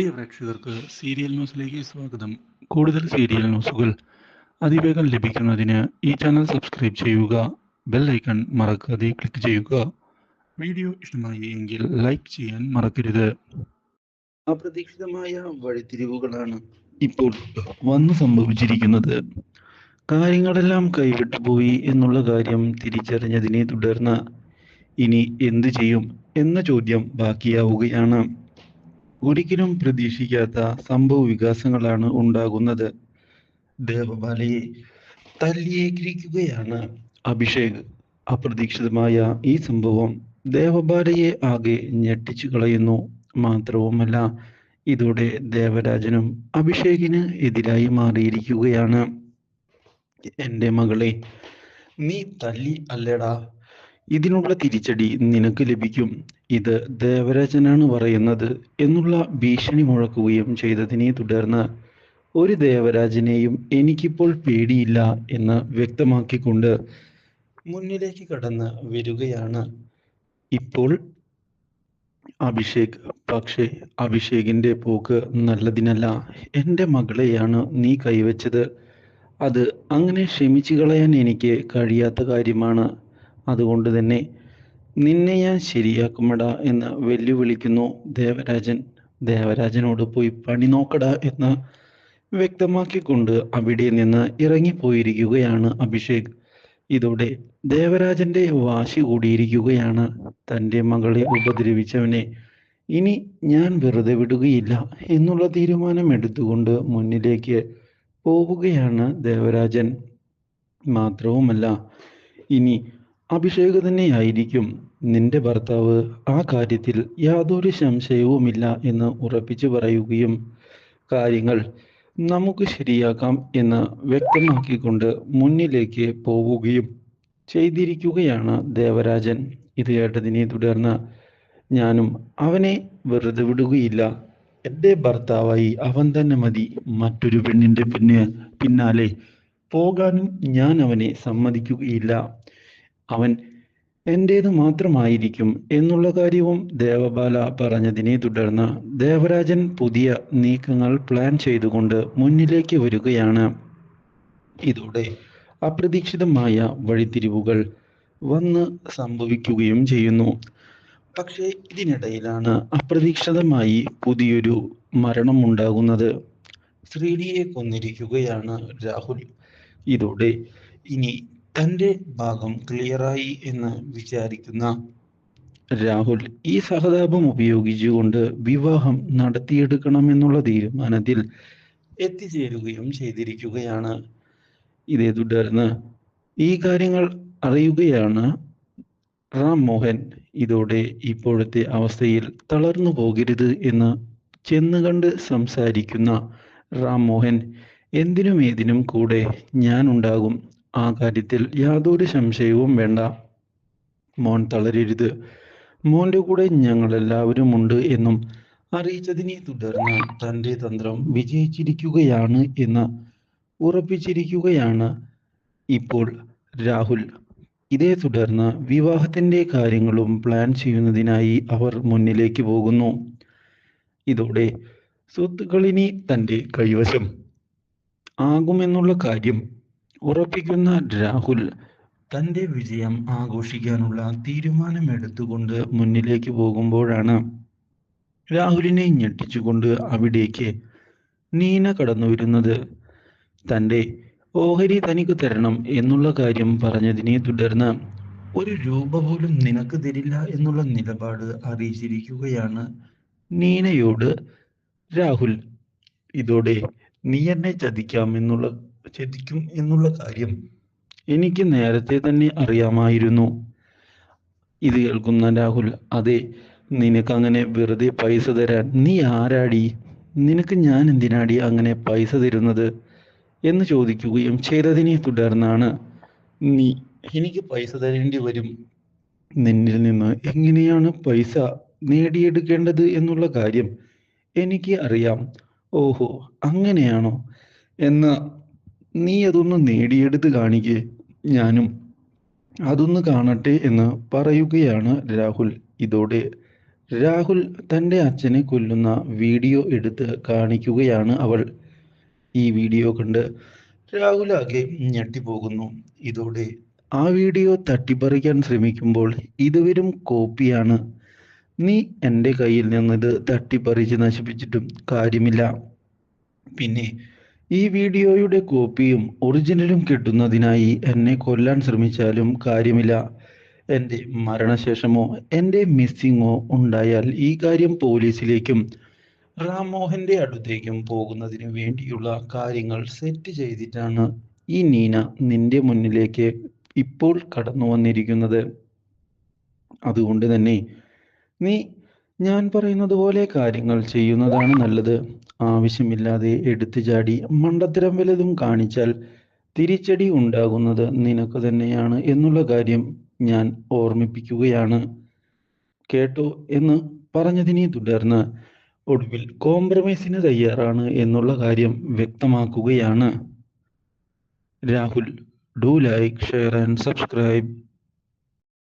പ്രിയ പ്രേക്ഷകർക്ക് സീരിയൽ ന്യൂസിലേക്ക് സ്വാഗതം. കൂടുതൽ സീരിയൽ ന്യൂസുകൾ അതിവേഗം ലഭിക്കുന്നതിന് ഈ ചാനൽ സബ്സ്ക്രൈബ് ചെയ്യുക. ബെൽ ഐക്കൺ മറക്കാതെ ക്ലിക്ക് ചെയ്യുക. വീഡിയോ ഇഷ്ടമായി എങ്കിൽ ലൈക്ക് ചെയ്യാൻ മറക്കരുത്. അപ്രതീക്ഷിതമായ വഴിത്തിരിവുകളാണ് ഇപ്പോൾ വന്നു സംഭവിച്ചിരിക്കുന്നത്. കാര്യങ്ങളെല്ലാം കൈവിട്ടുപോയി എന്നുള്ള കാര്യം തിരിച്ചറിഞ്ഞതിനെ തുടർന്ന് ഇനി എന്തു ചെയ്യും എന്ന ചോദ്യം ബാക്കിയാവുകയാണ്. ഒരിക്കലും പ്രതീക്ഷിക്കാത്ത സംഭവ വികാസങ്ങളാണ് ഉണ്ടാകുന്നത്. ദേവബാലയെ തല്ലിയേക്കിരിക്കുകയാണ് അഭിഷേക്. അപ്രതീക്ഷിതമായ ഈ സംഭവം ദേവബാലയെ ആകെ ഞെട്ടിച്ചു കളയുന്നു. മാത്രവുമല്ല, ഇതോടെ ദേവരാജനും അഭിഷേകിന് എതിരായി മാറിയിരിക്കുകയാണ്. എൻ്റെ മകളെ നീ തല്ലി അല്ലേടാ, ഇതിനുള്ള തിരിച്ചടി നിനക്ക് ലഭിക്കും. ഇത് ദേവരാജനാണ് പറയുന്നത് എന്നുള്ള ഭീഷണി മുഴക്കുകയും ചെയ്തതിനെ തുടർന്ന് ഒരു ദേവരാജനെയും എനിക്കിപ്പോൾ പേടിയില്ല എന്ന് വ്യക്തമാക്കിക്കൊണ്ട് മുന്നിലേക്ക് കടന്ന് വരികയാണ് ഇപ്പോൾ അഭിഷേക്. പക്ഷേ അഭിഷേകിന്റെ പോക്ക് നല്ലതിനല്ല. എൻ്റെ മകളെയാണ് നീ കൈവച്ചത്. അത് അങ്ങനെ ക്ഷമിച്ചു കളയാൻ എനിക്ക് കഴിയാത്ത കാര്യമാണ്. അതുകൊണ്ട് തന്നെ നിന്നെ ഞാൻ ശരിയാക്കുമടാ എന്ന് വെല്ലുവിളിക്കുന്നു ദേവരാജൻ. ദേവരാജനോട് പോയി പണി നോക്കടാ എന്ന് വ്യക്തമാക്കിക്കൊണ്ട് അവിടെ നിന്ന് ഇറങ്ങിപ്പോയിരിക്കുകയാണ് അഭിഷേക്. ഇതോടെ ദേവരാജന്റെ വാശി കൂടിയിരിക്കുകയാണ്. തൻ്റെ മകളെ ഉപദ്രവിച്ചവനെ ഇനി ഞാൻ വെറുതെ വിടുകയില്ല എന്നുള്ള തീരുമാനം എടുത്തുകൊണ്ട് മുന്നിലേക്ക് പോവുകയാണ് ദേവരാജൻ. മാത്രവുമല്ല, ഇനി അഭിഷേക് തന്നെയായിരിക്കും നിന്റെ ഭർത്താവ്, ആ കാര്യത്തിൽ യാതൊരു സംശയവുമില്ല എന്ന് ഉറപ്പിച്ചു പറയുകയും കാര്യങ്ങൾ നമുക്ക് ശരിയാക്കാം എന്ന് വ്യക്തമാക്കിക്കൊണ്ട് മുന്നിലേക്ക് പോവുകയും ചെയ്തിരിക്കുകയാണ് ദേവരാജൻ. ഇത് കേട്ടതിനെ തുടർന്ന് ഞാനും അവനെ വെറുതെ വിടുകയില്ല. എൻ്റെ ഭർത്താവായി അവൻ തന്നെ മതി. മറ്റൊരു പെണ്ണിൻ്റെ പിന്നാലെ പോകാനും ഞാൻ അവനെ സമ്മതിക്കുകയില്ല. അവൻ എൻ്റേത് മാത്രമായിരിക്കും എന്നുള്ള കാര്യവും ദേവബാല പറഞ്ഞതിനെ തുടർന്ന് ദേവരാജൻ പുതിയ നീക്കങ്ങൾ പ്ലാൻ ചെയ്തുകൊണ്ട് മുന്നിലേക്ക് വരികയാണ്. ഇതോടെ അപ്രതീക്ഷിതമായ വഴിത്തിരിവുകൾ വന്ന് സംഭവിക്കുകയും ചെയ്യുന്നു. പക്ഷേ ഇതിനിടയിലാണ് അപ്രതീക്ഷിതമായി പുതിയൊരു മരണം ഉണ്ടാകുന്നത്. ശ്രീഡിയെ കൊന്നിരിക്കുകയാണ് രാഹുൽ. ഇതോടെ ഇനി തൻ്റെ ഭാഗം ക്ലിയറായി എന്ന് വിചാരിക്കുന്ന രാഹുൽ ഈ സഹതാപം ഉപയോഗിച്ചുകൊണ്ട് വിവാഹം നടത്തിയെടുക്കണമെന്നുള്ള തീരുമാനത്തിൽ എത്തിച്ചേരുകയും ചെയ്തിരിക്കുകയാണ്. ഇതേ തുടർന്ന് ഈ കാര്യങ്ങൾ അറിയുകയാണ് റാം മോഹൻ. ഇതോടെ ഇപ്പോഴത്തെ അവസ്ഥയിൽ തളർന്നു പോകരുത് എന്ന് ചെന്ന് കണ്ട് സംസാരിക്കുന്ന റാം മോഹൻ, എന്തിനും ഏതിനും കൂടെ ഞാൻ ഉണ്ടാകും. ആ കാര്യത്തിൽ യാതൊരു സംശയവും വേണ്ട. മോൻ തളരരുത്. മോന്റെ കൂടെ ഞങ്ങളെല്ലാവരും ഉണ്ട് എന്നും അറിയിച്ചതിനെ തുടർന്ന് തൻ്റെ തന്ത്രം വിജയിച്ചിരിക്കുകയാണ് എന്ന് ഉറപ്പിച്ചിരിക്കുകയാണ് ഇപ്പോൾ രാഹുൽ. ഇതേ തുടർന്ന് വിവാഹത്തിന്റെ കാര്യങ്ങളും പ്ലാൻ ചെയ്യുന്നതിനായി അവർ മുന്നിലേക്ക് പോകുന്നു. ഇതോടെ സ്വത്തുക്കളിനി തൻ്റെ കൈവശം ആകുമെന്നുള്ള കാര്യം ഉറപ്പിക്കുന്ന രാഹുൽ തൻ്റെ വിജയം ആഘോഷിക്കാനുള്ള തീരുമാനമെടുത്തുകൊണ്ട് മുന്നിലേക്ക് പോകുമ്പോഴാണ് രാഹുലിനെ ഞെട്ടിച്ചുകൊണ്ട് അവിടേക്ക് നീന കടന്നു വരുന്നത്. തൻ്റെ ഓഹരി തനിക്ക് തരണം എന്നുള്ള കാര്യം പറഞ്ഞതിനെ തുടർന്ന് ഒരു രൂപ പോലും നിനക്ക് തരില്ല എന്നുള്ള നിലപാട് അറിയിച്ചിരിക്കുകയാണ് നീനയോട് രാഹുൽ. ഇതോടെ നീ എന്നെ ചതിക്കും എന്നുള്ള കാര്യം എനിക്ക് നേരത്തെ തന്നെ അറിയാമായിരുന്നു. ഇത് കേൾക്കുന്ന രാഹുൽ, അതെ, നിനക്ക് അങ്ങനെ വെറുതെ പൈസ തരാൻ നീ ആരാടി? നിനക്ക് ഞാൻ എന്തിനാടി അങ്ങനെ പൈസ തരുന്നത് എന്ന് ചോദിക്കുകയും ചെയ്തതിനെ തുടർന്നാണ് നീ എനിക്ക് പൈസ തരേണ്ടി വരും. നിന്നിൽ നിന്ന് എങ്ങനെയാണ് പൈസ നേടിയെടുക്കേണ്ടത് എന്നുള്ള കാര്യം എനിക്ക് അറിയാം. ഓഹോ, അങ്ങനെയാണോ? എന്ന് നീ അതൊന്ന് നേടിയെടുത്ത് കാണിക്ക്, ഞാനും അതൊന്ന് കാണട്ടെ എന്ന് പറയുകയാണ് രാഹുൽ. ഇതോടെ രാഹുൽ തൻ്റെ അച്ഛനെ കൊല്ലുന്ന വീഡിയോ എടുത്ത് കാണിക്കുകയാണ് അവൾ. ഈ വീഡിയോ കണ്ട് രാഹുൽ ആകെ ഞെട്ടിപ്പോകുന്നു. ഇതോടെ ആ വീഡിയോ തട്ടിപ്പറിക്കാൻ ശ്രമിക്കുമ്പോൾ ഇത് വെറും കോപ്പിയാണ്. നീ എൻ്റെ കയ്യിൽ നിന്നിത് തട്ടിപ്പറിച്ച് നശിപ്പിച്ചിട്ടും കാര്യമില്ല. പിന്നെ ഈ വീഡിയോയുടെ കോപ്പിയും ഒറിജിനലും കിട്ടുന്നതിനായി എന്നെ കൊല്ലാൻ ശ്രമിച്ചാലും കാര്യമില്ല. എൻ്റെ മരണശേഷമോ എൻ്റെ മിസ്സിങ്ങോ ഉണ്ടായാൽ ഈ കാര്യം പോലീസിലേക്കും റാംമോഹന്റെ അടുത്തേക്കും പോകുന്നതിന് വേണ്ടിയുള്ള കാര്യങ്ങൾ സെറ്റ് ചെയ്തിട്ടാണ് ഈ നീന നിന്റെ മുന്നിലേക്ക് ഇപ്പോൾ കടന്നു വന്നിരിക്കുന്നത്. അതുകൊണ്ട് തന്നെ നീ ഞാൻ പറയുന്നത് പോലെ കാര്യങ്ങൾ ചെയ്യുന്നതാണ് നല്ലത്. ആവശ്യമില്ലാതെ എടുത്തു ചാടി മണ്ടത്തരം വല്ലതും കാണിച്ചാൽ തിരിച്ചടി ഉണ്ടാകുന്നത് നിനക്ക് തന്നെയാണ് എന്നുള്ള കാര്യം ഞാൻ ഓർമ്മിപ്പിക്കുകയാണ്. കേട്ടോ എന്ന് പറഞ്ഞതിനെ തുടർന്ന് ഒടുവിൽ കോംപ്രമൈസിന് തയ്യാറാണ് എന്നുള്ള കാര്യം വ്യക്തമാക്കുകയാണ് Rahul. Do like, share and subscribe.